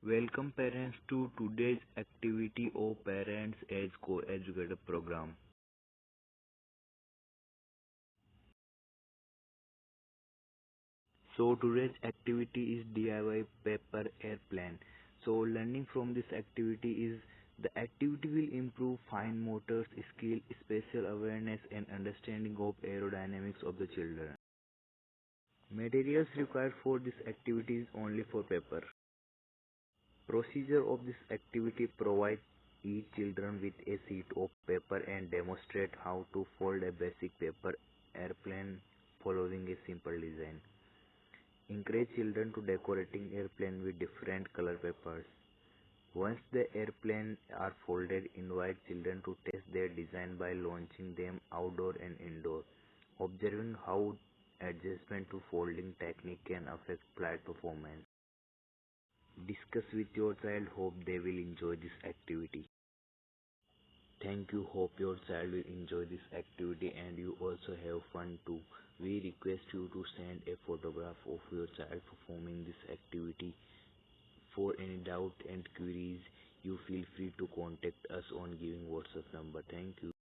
Welcome parents to today's activity of Parents as Co-Educator program. So today's activity is DIY paper airplane. So learning from this activity is the activity will improve fine motor skill, spatial awareness and understanding of aerodynamics of the children. Materials required for this activity is only for paper. Procedure of this activity provide each children with a sheet of paper and demonstrate how to fold a basic paper airplane following a simple design. Encourage children to decorating airplane with different color papers. Once the airplane are folded, invite children to test their design by launching them outdoor and indoor, observing how adjustment to folding technique can affect flight performance. Discuss with your child. Hope they will enjoy this activity. Thank you. Hope your child will enjoy this activity and you also have fun too. We request you to send a photograph of your child performing this activity. For any doubt and queries, you feel free to contact us on giving WhatsApp number. Thank you.